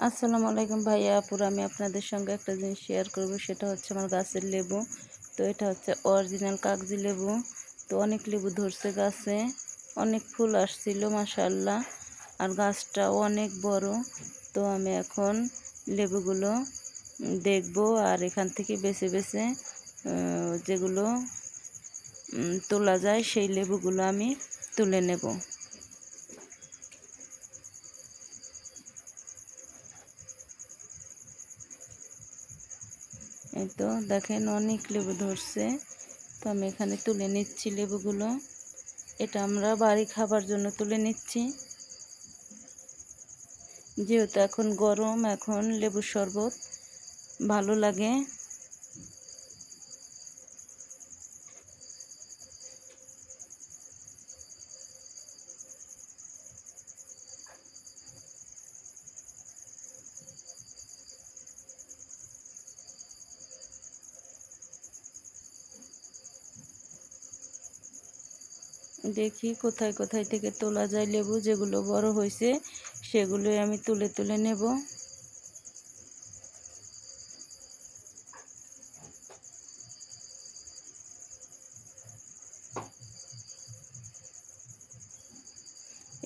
আসসালামু আলাইকুম ভাইয়া আপুরা, আমি আপনাদের সঙ্গে একটা জিনিস শেয়ার করব। সেটা হচ্ছে আমার গাছের লেবু। তো এটা হচ্ছে অরিজিনাল কাগজি লেবু। তো অনেক লেবু ধরছে গাছে, অনেক ফুল আসছিল মাশাআল্লাহ, আর গাছটাও অনেক বড়। তো আমি এখন লেবুগুলো দেখব, আর এখান থেকে বেছে বেছে যেগুলো তোলা যায় সেই লেবুগুলো আমি তুলে নেব। এই তো দেখেন অনেক লেবু ধরছে। তো আমি এখানে তুলে নিচ্ছি লেবুগুলো। এটা আমরা বাড়ি খাবার জন্য তুলে নিচ্ছি, যেহেতু এখন গরম, এখন লেবুর শরবত ভালো লাগে। দেখি কোথায় কোথায় থেকে তোলা যায় লেবু, যেগুলো বড় হয়েছে সেগুলোই আমি তুলে তুলে নেব।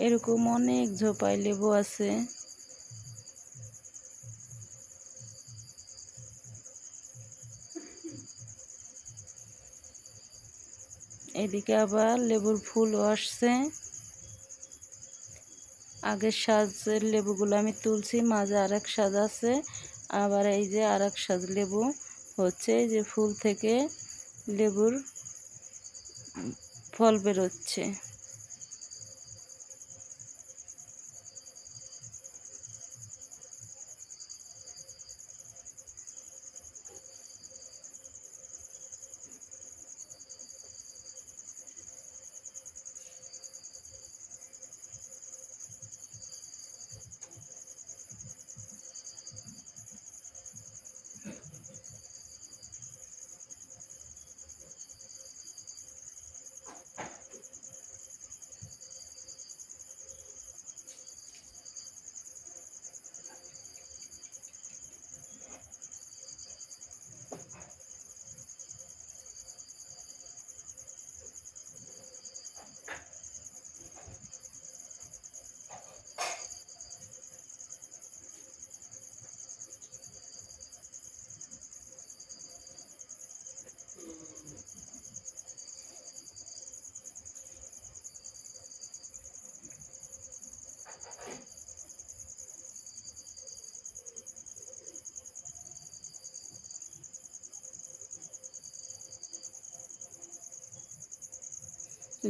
এরকম অনেক ঝোপায় লেবু আছে। এদিকে আবার লেবুর ফুলও আসছে। আগের সাজের লেবুগুলো আমি তুলছি, মাঝে আরেক সাজ আছে, আবার এই যে আরেক সাজ লেবু হচ্ছে, যে ফুল থেকে লেবুর ফল বেরোচ্ছে।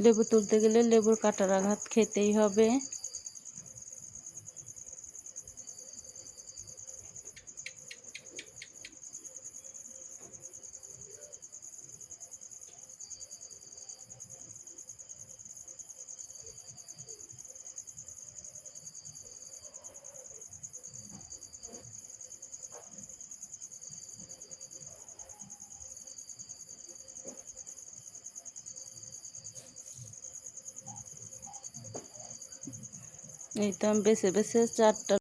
লেবু তুলতে গেলে লেবুর কাঁটার আঘাত খেতেই হবে। এই তো আমি বেছে বেছে চারটা